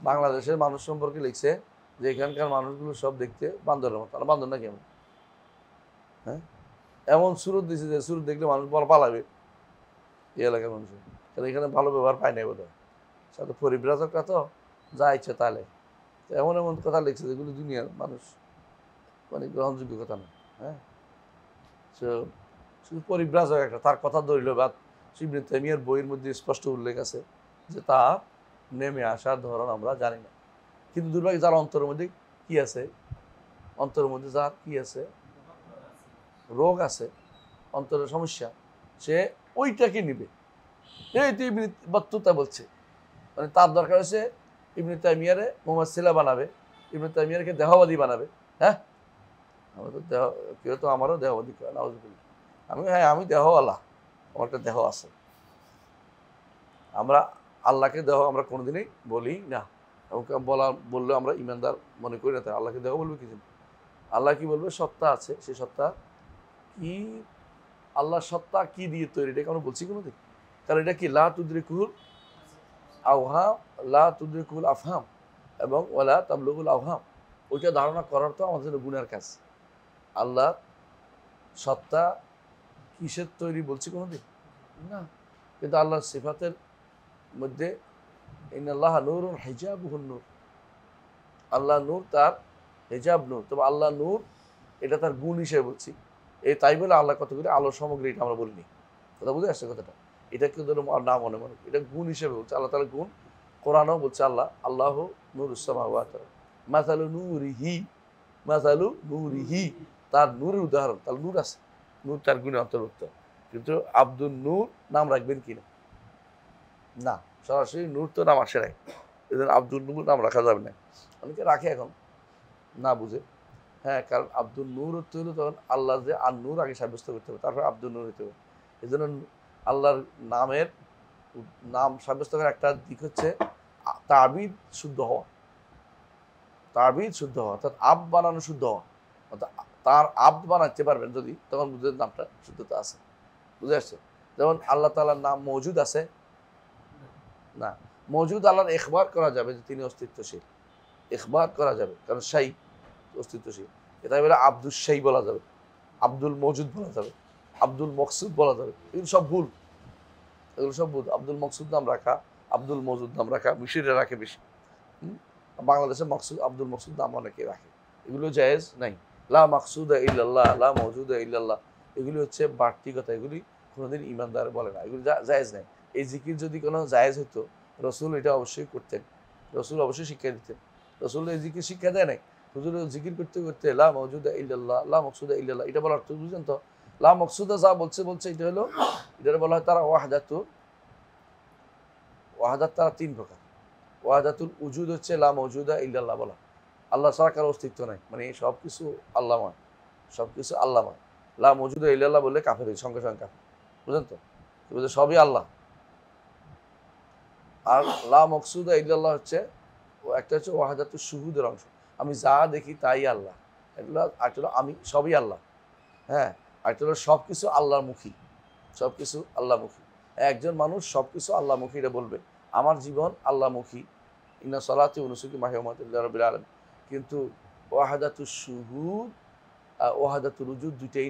বাংলাদেশের মানুষ সম্পর্কে লিখছে যে এখানকার মানুষগুলো সব দেখতে বান্দরের মতো। আর বান্দর না কেমন? হ্যাঁ, এমন সুরত দিছে যে সুরত দেখলে মানুষ বল পালাবে এই এলাকার মানুষের, কারণ এখানে ভালো ব্যবহার পায় নাই বোধ হয়, সাথে পরিব্রাজকরা তো যা ইচ্ছে তাহলে এমন এমন কথা লিখছে যেগুলো দুনিয়ার মানুষ মানে গ্রহণযোগ্য কথা না। হ্যাঁ, শুধু পরিব্রাজক একটা, তার কথা ধরিল বা ইবনে তাইমিয়ার বইয়ের মধ্যে স্পষ্ট উল্লেখ আছে যে তার নেমে আসার ধরন আমরা জানি না, কিন্তু দুর্ভাগ্য যার অন্তরের মধ্যে কি আছে, অন্তরের মধ্যে যার কি আছে, রোগ আছে, অন্তরের সমস্যা, সে ওইটাকে নিবে। এই তো ইবনে বত্তুতা বলছে, মানে তার দরকার হচ্ছে ইবনে তাইমিয়ারে মুমাসসিলা বানাবে, ইবনে তাইমিয়ারকে দেহবাদী বানাবে। হ্যাঁ, আমরা তো দেহ, কেউ তো আমারও দেহবাদী করে না, আমি দেহওয়ালা, আমার একটা দেহ আছে। আমরা আল্লাহকে দেহ আমরা কোনোদিনই বলি না, বললে আমরা ইমানদার মনে করি না। তাই আল্লাহকে দেহ বলবে কি? আল্লাহ কি বলবে? সত্তা আছে, সেই সত্তা কি, আল্লাহ সত্তা কি দিয়ে তৈরি, এটাকে আমরা বলছি কোনোদিন? কারণ এটা কি লা তুদরিকুল আওহাম, লা তুদরিকুল আফহাম এবং ওয়ালা তাবলুগুল আওহাম, ওইটা ধারণা করার তো আমাদের গুনার কাজ। আল্লাহ সত্তা কিসের তৈরি বলছি কোনোদিন না, কিন্তু আল্লাহর সিফাতের মধ্যে ইন্নাল্লাহ নূরুন হিজাবুহুন নূর, আল্লাহ নূর, তার হিজাব নূর। তবে আল্লাহ নূর এটা তার গুণ হিসেবে বলছি, এই তাই বলে আল্লাহ কতগুলি আলোর সামগ্রী এটা আমরা বলিনি। কথা বুঝে আসছে কথাটা? এটা কেউ ধরো না মনে মনে, এটা গুণ হিসেবে বলছে, আল্লাহ তাআলার গুণ। কোরআনও বলছে আল্লাহ আল্লাহ নূরুস সামাওয়াতি মাসালু নূরিহি, মাসালু নূরিহি, তার নূরের উদাহরণ, তার নূর আছে, নূর তার গুণে অন্তর্ভুক্ত। কিন্তু আব্দুল নূর নাম রাখবেন কিনা? না, সরাসরি নূর তো নাম আসে নাই, এজন্য আব্দুল নূর নাম রাখা যাবে না। অনেকে রাখে এখন না বুঝে। হ্যাঁ, কারণ আব্দুল নূর হতে হলে তখন আল্লাহ যে আর নূর আগে সাব্যস্ত করতে হবে, তারপরে আব্দুল নূর হতে হবে। এই জন্য আল্লাহর নামের নাম সাব্যস্ত করার একটা দিক হচ্ছে তাবিদ শুদ্ধ হওয়া, তাবিদ শুদ্ধ হওয়া, অর্থাৎ আব বানানো শুদ্ধ হওয়া, অর্থাৎ তার আব্দ বানাতে পারবেন যদি, তখন বুঝে নামটা শুদ্ধতা আছে। বুঝে আসছে? যেমন আল্লাহ তাআলার নাম মওজুদ আছে না, মওজুদ আল্লাহর ইখবার করা যাবে যে তিনি অস্তিত্বশীল, ইখবার করা যাবে, কারণ শাই অস্তিত্বশীল। এটা বলে আব্দুল শাই বলা যাবে, আব্দুল মওজুদ বলা যাবে, আব্দুল মকসুদ বলা যাবে। এগুলো সব ভুল, এগুলো সব ভুল। আব্দুল মকসুদ নাম রাখা, আব্দুল মওজুদ নাম রাখা মিশরে রাখে বেশি, বাংলাদেশে মকসুদ আব্দুল মকসুদ নাম অনেকে রাখে, এগুলো জায়েজ নাই। লা মাকসুদা ইল্লাল্লাহ, লা মওজুদা ইল্লাল্লাহ, এগুলি হচ্ছে বাড়তি কথা, এগুলি কোনোদিন ইমানদার বলে না, এগুলি জায়েজ নাই। এই জিকির যদি কোনো জায়েজ হতো, রসুল এটা অবশ্যই করতেন, রসুল অবশ্যই শিক্ষা দিতেন। রসুল এই জিকির শিক্ষা দেয় নাই, হুজুর জিকির করতে করতে লা মওজুদা ইল্লাল্লাহ, লা মাকসুদা ইল্লাল্লাহ, এটা বলার অর্থ বুঝেন তো? লা মাকসুদা যা বলছে এটা হলো, এটা বলা হয় তারা ওয়াহাদাত তারা তিন প্রকার। ওয়াহাদাতুল উজুদ হচ্ছে লা মওজুদা ইল্লাল্লাহ বলা, আল্লাহ ছাড়া কারো অস্তিত্ব নাই, মানে সব কিছু আল্লাহময়, সব কিছু আল্লাহময়। লা মওজুদা ইল্লাল্লাহ বললে কাফের, সঙ্গে সঙ্গে কাফের, বুঝলেন তো? বুঝলে সবই আল্লাহ। আর লা মকসুদা ইল্লাল্লাহ হচ্ছে একটা হচ্ছে ওয়াহাদাতুল শুহুদের অংশ, আমি যা দেখি তাই আল্লাহ, এগুলো আরেকটা আমি সবই আল্লাহ। হ্যাঁ, আরেকটা হলো সব কিছু আল্লাহর মুখী, সব কিছু আল্লাহমুখী। একজন মানুষ সব কিছু আল্লাহমুখী এটা বলবে, আমার জীবন আল্লাহমুখী, ইন্না সলাতি ওয়া নুসুকি মাহিয়া মামাতি রাব্বিল আলামিন। কিন্তু ওয়াহাদাতুশ শুহুদ আর ওয়াহাদাতুল উজুদ দুইটাই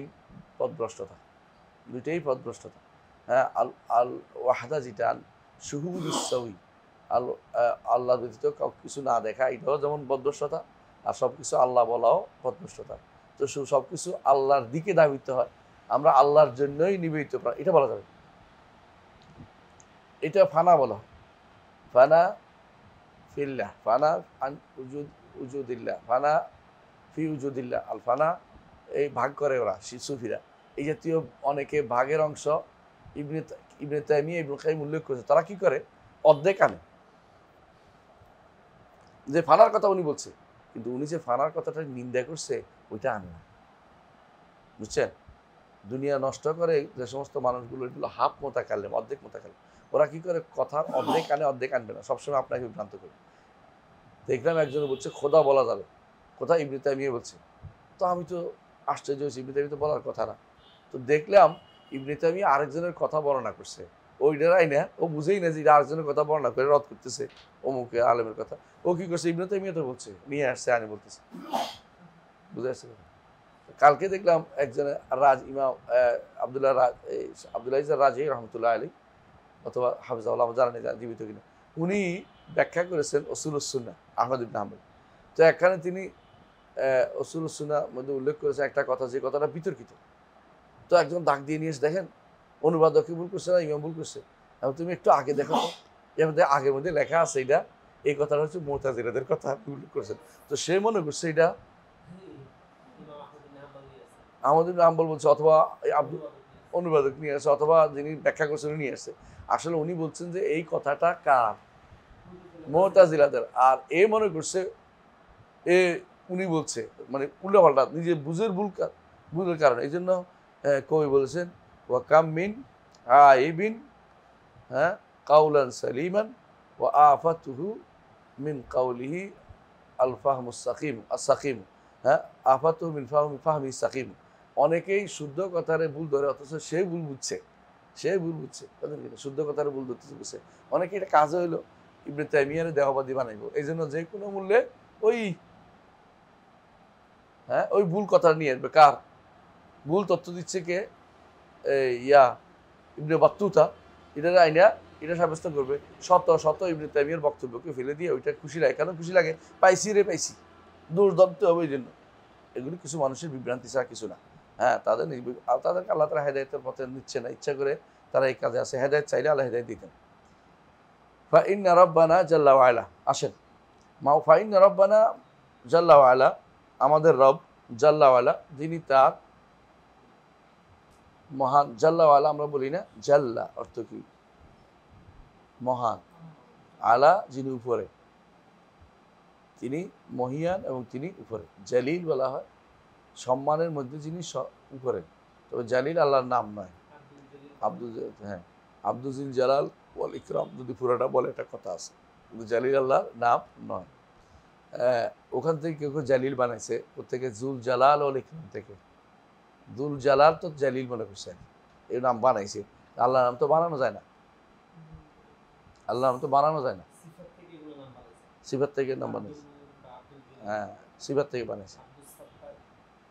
পথভ্রষ্টতা, দুইটাই পথভ্রষ্টতা। হ্যাঁ, আল আল ওয়াহাদা যেটা শুহুদুস সাউই, আল্লাহ ব্যতীত কিছু না দেখা, এটাও যেমন পথভ্রষ্টতা, আর সব কিছু আল্লাহ বলাও পথভ্রষ্টতা। তো সব কিছু আল্লাহর দিকে ধাবিত হয়, আমরা আল্লাহর জন্যই নিবেদিত, এটা বলা যাবে। এটা ফানা বলা হয়, ফানা ফিল্লাহ, ফানা আন উজুদিল্লাহ, ফানা ফি উজুদিল্লাহ, আল ফানা এই ভাগ করে ওরা সুফিরা, এই জাতীয় অনেকে ভাগের অংশ ইবনে ইবনে তাইমিয়া ইবনে কাইয়িম উল্লেখ করেছে। তারা কি করে অর্ধেক আনে, যে ফানার কথা উনি বলছে, কিন্তু উনি যে ফানার কথাটা নিন্দা করছে ওইটা আনে না, বুঝছেন? দুনিয়া নষ্ট করে যে সমস্ত মানুষগুলো, এগুলো হাফ মোতাকাল্লিম, অর্ধেক মোতাকাল্লিম। ওরা কি করে কথার অর্ধেক আনে, অর্ধেক আনবে না, সবসময় আপনাকে বিভ্রান্ত করে। দেখলাম একজনে বলছে খোদা বলা যাবে, কোথা ইবনে তাইমিয়া বলছে। তো আমি তো আশ্চর্য হয়েছি, ইবনে তাইমিয়া তো বলার কথা না। তো দেখলাম ইবনে তাইমিয়া আরেকজনের কথা বর্ণনা করছে, ওইটারাই না, ও বুঝেই না যে এটা আরেকজনের কথা বর্ণনা করে রদ করতেছে অমুকে আলেমের কথা। ও কি করছে, ইবনে তাইমিয়া তো বলছে, নিয়ে আসছে আনি বলতেছে, বুঝে আসছে। কালকে দেখলাম একজনের ইমাম আবদুল্লাহ আবদুল্লাহ রাজি রহমতুল্লাহ আলী অথবা হাফিজাউল্লাহ, জানেন জীবিত কিনা, উনি ব্যাখ্যা করেছেন উসুলুস সুন্নাহ আহমদ ইবনে হাম্বল। তো এখানে তিনি উসুলুস সুন্নাহর মধ্যে উল্লেখ করেছে একটা কথা, যে কথাটা বিতর্কিত। তো একজন দাগ দিয়ে নিয়ে এসে দেখেন অনুবাদকে ভুল করছে না ইমাম ভুল করছে, এবং তুমি একটু আগে দেখো তো, এর মধ্যে আগের মধ্যে লেখা আছে এটা, এই কথাটা হচ্ছে মুতাজিলাদের কথা উল্লেখ করেছেন। তো সে মনে করছে এটা আহমদ ইবনে হাম্বল বলছে, অথবা অনুবাদক নিয়ে আসছে, অথবা যিনি ব্যাখ্যা করছেন উনি নিয়ে আসছে। আসলে উনি বলছেন যে এই কথাটা কার, মুতাজিলাদের। আর এ মনে করছে এ উনি বলছে, মানে উল্টাপাল্টা নিজে ভুলের কারণে। এই জন্য কবি বলেছেন ওয়া কাম মিন আইবিন, হ্যাঁ, কাউলান সালিমান ওয়া আফাতুহু মিন কাউলিহি আল ফাহমুস সাকিম আস-সাকিম, হ্যাঁ, আফাতুহু মিন ফাহমি সাকিম। অনেকেই শুদ্ধ কথারে ভুল ধরে, অথচ সে ভুল বুঝছে, শুদ্ধ কথারে ভুল ধরতে বুঝছে। অনেকে এটা কাজ হইলো ইবনে তাইমিয়ার দেহবাদী বানাইব, এই জন্য যে কোনো মূল্যে ওই ওই ভুল কথা নিয়ে আসবে। কার ভুল তথ্য দিচ্ছে কে, ইবনে বাত্তুতা, এটা আইনা এটা সাব্যস্ত করবে, শত ইবনে তাইমিয়ার বক্তব্যকে ফেলে দিয়ে ওইটা খুশি লাগে। কেন খুশি লাগে? পাইছি, দোষ ধরতে হবে এই জন্য। এগুলি কিছু মানুষের বিভ্রান্তি ছাড়া কিছু না। তাদেরকে আল্লাহ তাআলা হেদায়েতের পথে নিচ্ছে না, ইচ্ছা করে তারা এই কাজে আছে। হেদায়েত চাইলে আল্লাহ হেদায়েত দিতেন। ফাইন্না রব্বানা জাল্লা ওয়া আলা, আসেন ফাইন্না রব্বানা জাল্লা ওয়া আলা, আমাদের রব জাল্লা ওয়া আলা, যিনি তার মহান। জাল্লা ওয়া আলা আমরা বলি না, জাল্লা অর্থ কি? মহান। আলা যিনি উপরে, তিনি মহিয়ান এবং তিনি উপরে। জালিল বলা হয় সম্মানের মধ্যে যিনি উপরে, তবে জালিল আল্লাহর নাম নয়। হ্যাঁ, আব্দুল জালাল ওয়াল ইকরাম যদি পুরোটা বলে একটা কথা আছে, কিন্তু জালিল আল্লাহর নাম নয়। ওখান থেকে কেউ কেউ জালিল বানাইছে, ওর থেকে জুল জালাল ওয়াল ইকরাম থেকে। জুল জালাল তো জালিল মনে করছে, এই নাম বানাইছে। আল্লাহর নাম তো বানানো যায় না, আল্লাহর নাম তো বানানো যায় না, সিফাত থেকে নাম বানাইছে। হ্যাঁ, সিফাত থেকে বানাইছে।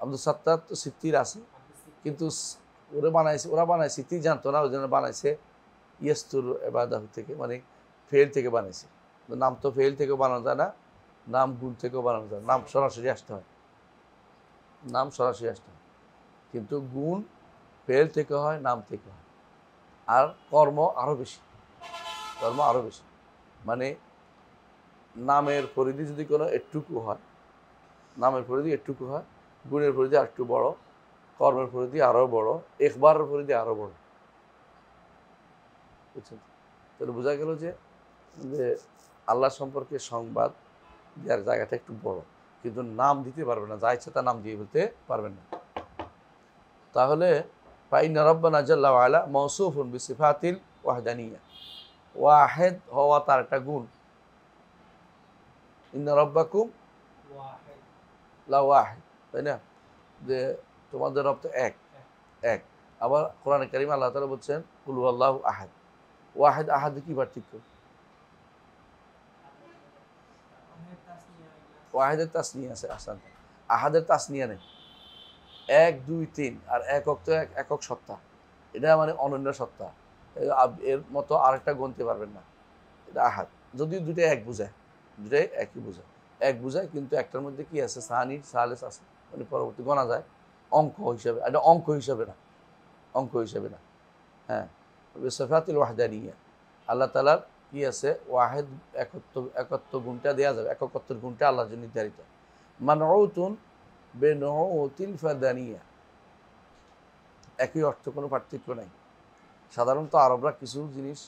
আব্দুল সাত্তার তো সিদ্দির আছে, কিন্তু ওরা বানাইছে সিদ্দির জানতো না, ওই জন্য বানাইছে ইয়াস্তুর ইবাদাহু থেকে, মানে ফেল থেকে বানাইছে। নাম তো ফেল থেকেও বানানো যায় না, নাম গুণ থেকেও বানানো যায়, নাম সরাসরি আসতে হয়, কিন্তু গুণ ফেল থেকে হয়, নাম থেকে হয়। আর কর্ম আরও বেশি, মানে নামের পরিধি যদি কোনো একটুকু হয়, গুণের পরিধি আর একটু বড়, কর্মের পরিধি আরও বড়, একবারের পরিধি আরও বড়, বুঝছেন? তাহলে বোঝা গেল যে আল্লাহ সম্পর্কে সংবাদ দেওয়ার জায়গাটা একটু বড়, কিন্তু নাম দিতে পারবে না, যা ইচ্ছা তা নাম দিয়ে বলতে পারবেন না। তাহলে ফাইন্না রাব্বানা জাল্লা ওয়া আলা মাওসুফুন বিসিফাতিল ওয়াহদানিয়া, ওয়াহেদ হওয়া তার একটা গুণ। ইন্না রাব্বাকুম লা ওয়াহিদ, তাই না? যে তোমাদের রব তো এক। আবার কোরআনে কারিমে আল্লাহ তাআলা বলছেন কুল হুয়াল্লাহু আহাদ। ওয়াহিদ আহাদ কি পার্থক্য? ওয়াহিদের তাসনিয়া আছে, আসান, আহাদের তাসনিয়া নেই। 1 2 3 আর একক তো একক সত্তা, এটা মানে অনন্য সত্তা, এর মতো আরেকটা গুনতে পারবেন না। এটা আহাদ, যদিও দুটাই এক বোঝায়, দুটাই একই বোঝায়, এক বোঝায়, কিন্তু একটার মধ্যে কি আছে? সানি সালেস আছে, মানে পরবর্তী গণা যায় অঙ্ক হিসাবে, এটা অঙ্ক হিসাবে না। হ্যাঁ, সিফাতুল ওয়াহদানিয়া, আল্লাহ তাআলার কি আছে? ওয়াহিদ, একত্ব গুণটা দেওয়া যাবে, একত্বের গুণটা আল্লাহর জন্য নির্ধারিত। মানউতুন বেনউতিল ফাদানিয়া, একই অর্থ, কোনো পার্থক্য নাই। সাধারণত আরবরা কিছু জিনিস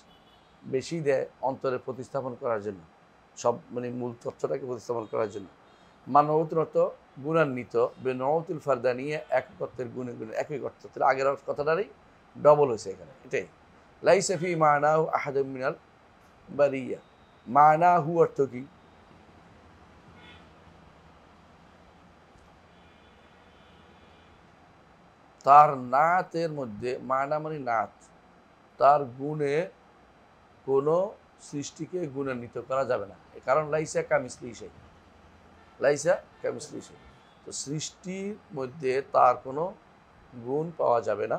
বেশি দেয় অন্তরে প্রতিস্থাপন করার জন্য, সব মানে মূল তথ্যটাকে প্রতিস্থাপন করার জন্য। মানবতির অর্থ গুণান্বিত, বেনউতিল ফারদানিয়া একত্বের গুণে গুণে, একই অর্থ। তাহলে আগের কথাটারই ডবল হয়েছে এখানে, এটাই। লাইসা ফি মানাহু আহাদুম মিনাল বারিয়া, মানাহু অর্থ কি? তার নাতের মধ্যে, মানা মানে নাত, তার গুণে কোনো সৃষ্টিকে গুণান্বিত করা যাবে না, কারণ লাইসা কামিসলি সেই, লাইসা কামিসলি সেই। তো সৃষ্টির মধ্যে তার কোনো গুণ পাওয়া যাবে না,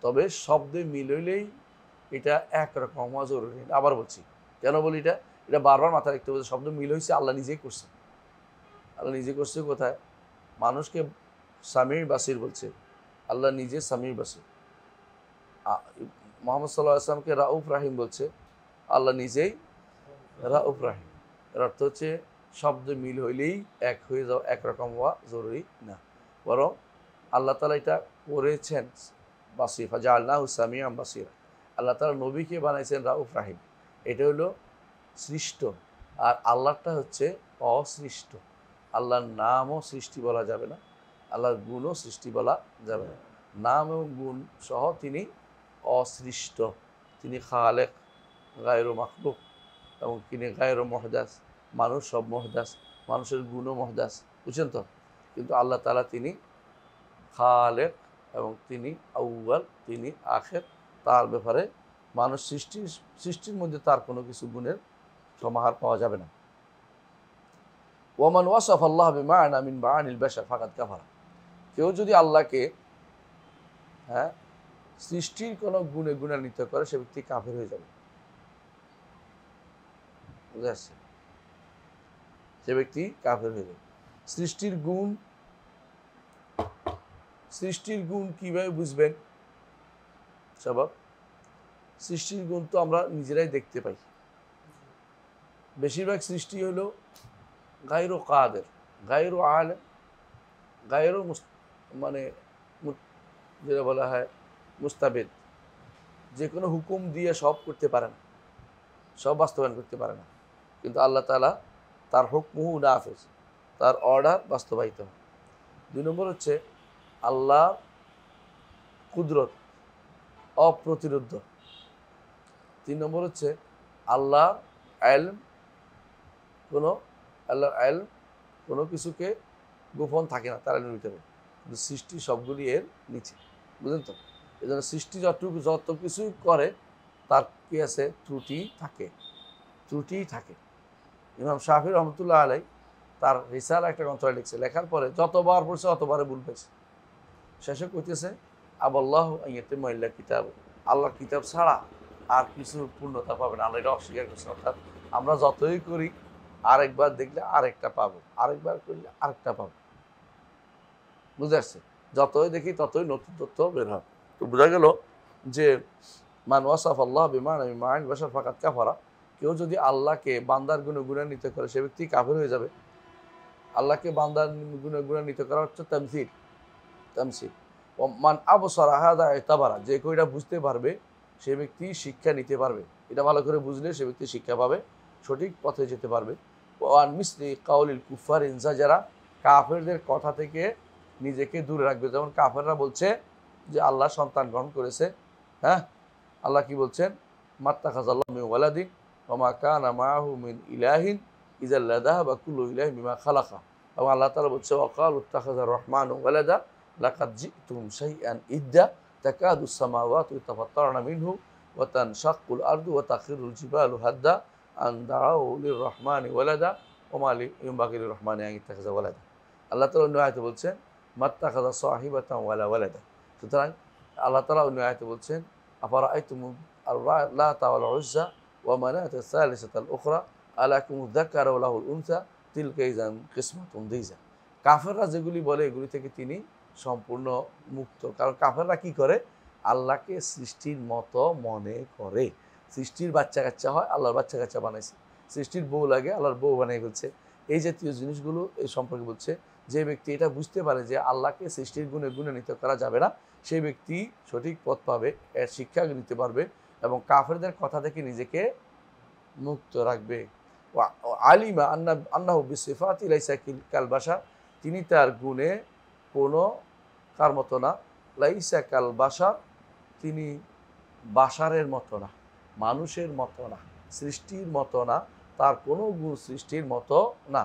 তবে শব্দে মিল হইলেই এটা একরকম হওয়া জরুরি। আবার বলছি, কেন বলি এটা, এটা বারবার মাথায় রাখতে হবে। শব্দ মিল হয়েছে, আল্লাহ নিজেই করছে। আল্লাহ নিজে করছে কোথায়? মানুষকে সামির বাসির বলছে, আল্লাহ নিজে সামির বাসির। মোহাম্মদ সাল্লাহ আসলামকে রাউফ রাহিম বলছে, আল্লাহ নিজেই রাউফ রাহিম। এর অর্থ হচ্ছে শব্দ মিল হইলেই এক হয়ে যাওয়া, একরকম হওয়া জরুরি না, বরং আল্লাহ তালা এটা করেছেন বাসির, জাআলনাহু সামিআন বাসীরা। আল্লাহ তালা নবীকে বানাইছেন রাউফ রাহিম, এটা হলো সৃষ্ট। আর আল্লাহটা হচ্ছে অসৃষ্ট। আল্লাহর নামও সৃষ্টি বলা যাবে না, আল্লাহর গুণও সৃষ্টি বলা যাবে না। নাম এবং গুণ সহ তিনি অসৃষ্ট, তিনি খালেক গায়রু মাখলুক, এবং তিনি গায়রু মুহদাস। মানুষ সব মুহদাস, মানুষের গুণও মুহদাস, বুঝছেন তো? কিন্তু আল্লাহ তাআলা তিনি খালেক এবং তিনি আউয়াল, তিনি আখের। তার ব্যাপারে মানুষ সৃষ্টির মধ্যে তার কোনো কিছু গুণের সমাহার পাওয়া যাবে না। ওয়ামান ওয়াসাফ আল্লাহ বিমা'না মিন মা'আনিল বাশার ফাকাদ কাফারা, কেউ যদি আল্লাহকে সৃষ্টির কোনো গুণে গুণান্বিত করে, সে ব্যক্তি কাফের হয়ে যাবে। বুঝা যাচ্ছে? সে ব্যক্তি কাফের হয়ে যাবে। সৃষ্টির গুণ কিভাবে বুঝবেন? স্বভাব সৃষ্টির গুণ তো আমরা নিজেরাই দেখতে পাই। বেশিরভাগ সৃষ্টি হলো গায়রু কাদের, গায়রু আলেম, গায়রু মানে যেটা বলা হয় মুস্তাবেদ, যে কোনো হুকুম দিয়ে সব করতে পারে না, সব বাস্তবায়ন করতে পারে না। কিন্তু আল্লাহ তাআলা তার হুকমুহু নাফিজ, তার অর্ডার বাস্তবায়িত হয়। 2 নম্বর হচ্ছে আল্লাহ কুদরত অপ্রতিরোধ্য। 3 নম্বর হচ্ছে আল্লাহর ইলম, আল্লাহর ইলম কোনো কিছুকে গোপন থাকে না তার ইলমের ভিতরে, কিন্তু সৃষ্টি সবগুলি এর নিচে, বুঝলেন তো? এই জন্য সৃষ্টি যত কিছু করে তার কি আছে, ত্রুটি থাকে। ইমাম শাফি রহমতুল্লাহ আলাই তার রিসালা একটা গ্রন্থ লিখছে, লেখার পরে যতবার পড়ছে অতবারে ভুল পেয়েছে। শেষে কইতেছে আবাল্লাহু আইয়াতিম্মা ইল্লা কিতাব, আল্লাহর কিতাব ছাড়া আর কিছু পূর্ণতা পাবে না। আল্লাহ এটা অস্বীকার করছে। অর্থাৎ আমরা যতই করি আরেকবার দেখলে আরেকটা পাবো, আরেকবার করলে আরেকটা পাবো, বুঝতে পারছে? যতই দেখি ততই নতুন তথ্য বের হয়। তো বোঝা গেল যে মান ওয়াসাফ আল্লাহ বিমা'না মিন মা'আনিল বাশার ফাকাদ কাফারা, কেউ যদি আল্লাহকে বান্দার গুণে গুণান্বিত করে সে ব্যক্তি কাফের হয়ে যাবে। আল্লাহকে বান্দার গুণে গুণান্বিত করা হচ্ছে তামসিল। ও মান আবসারা হাযা ইতাবারা, যে কেউ এটা বুঝতে পারবে সে ব্যক্তি শিক্ষা নিতে পারবে। এটা ভালো করে বুঝলে সে ব্যক্তি শিক্ষা পাবে, সঠিক পথে যেতে পারবে। ওয়ান মিসলি কাউলিল কুফার ইনজাজারা, কাফেরদের কথা থেকে নিজেকে দূরে রাখবে। যেমন কাফেররা বলছে যে আল্লাহ সন্তান গ্রহণ করেছে। আল্লাহ কি বলছেন? মাত্তাখাযাল্লাহু মিন ওয়ালাদিন ওয়া মা কানা মাআহু মিন ইলাহিন ইযা লাযাহাবা কুল্লু ইলাহিন বিমা খালাকা। এবং আল্লাহ তাআলা বলছে ওয়াকালু ইত্তাখাযার রহমানু ওয়ালাদা লাকাদ জিতুম শাইআন ইদ্দা তাকাদুস সামাওয়াতু ইয়াতাফাত্তারনা মিনহু ওয়া তানশাক্কুল আরদু ওয়া তাখিরুল জিবালু হাদ্দা আন দাউ লিররহমানি ওয়ালাদা ওয়া মা ইয়ানবাগি লিররহমানি আন ইয়াত্তাখিযা ওয়ালাদা। আল্লাহ তাআলা অন্য আয়াতে বলছেন মাত্তাখাযা সাহিবাতান ওয়ালা ওয়ালাদা। সুতরাং আল্লাহ তাআলা অন্য আয়াতে বলছেন আফারাআইতুম আল-লাতা ওয়াল উজ্জা ওয়া মানাতা আস-সালিসাতাল উখরা আলাকুমুয যাকারু ওয়া লাহুল উনসা তিলকা ইযান কিসমাতুন দীজা। কাফেররা যেগুলি বলে এগুলি থেকে তিনি সম্পূর্ণ মুক্ত। কারণ কাফেররা কি করে? আল্লাহকে সৃষ্টির মতো মনে করে। সৃষ্টির বাচ্চা কাচ্চা হয়, আল্লাহর বাচ্চা কাচ্চা বানাইছে। সৃষ্টির বউ লাগে, আল্লাহর বউ বানিয়ে ফেলছে। এই জাতীয় জিনিসগুলো এই সম্পর্কে বলছে যে ব্যক্তি এটা বুঝতে পারে যে আল্লাহকে সৃষ্টির গুণে গুণান্বিত করা যাবে না, সেই ব্যক্তি সঠিক পথ পাবে, এর শিক্ষা নিতে পারবে এবং কাফেরদের কথা থেকে নিজেকে মুক্ত রাখবে। আলিমা আন্নাহু বিসিফাতি লাইসা কাল বাশার, তিনি তার গুণে কোনো কার মতো না, লাইসা কাল বাশার, তিনি বাশারের মতো না, মানুষের মতো না, সৃষ্টির মতো না, তার কোনো গুণ সৃষ্টির মতো না।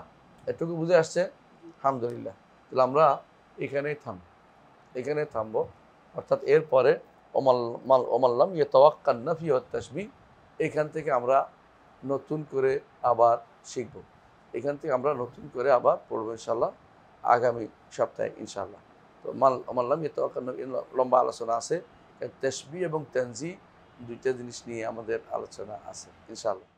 এটুকু বুঝে আসছে? আলহামদুলিল্লাহ। তাহলে আমরা এখানে থামবো। অর্থাৎ এরপরে ওমাল্লাম ইয়ে তাওয়াক্কান নাফি ওয়াত তাশবিহ, এখান থেকে আমরা নতুন করে আবার শিখব। এখান থেকে আমরা নতুন করে আবার পড়বো ইনশাল্লাহ আগামী সপ্তাহে ইনশাল্লাহ। তো ওমাল্লাম ইয়ে তাওয়াক্কান নাফি, লম্বা আলোচনা আছে। তাশবিহ এবং তানজিহ দুইটা জিনিস নিয়ে আমাদের আলোচনা আছে ইনশাল্লাহ।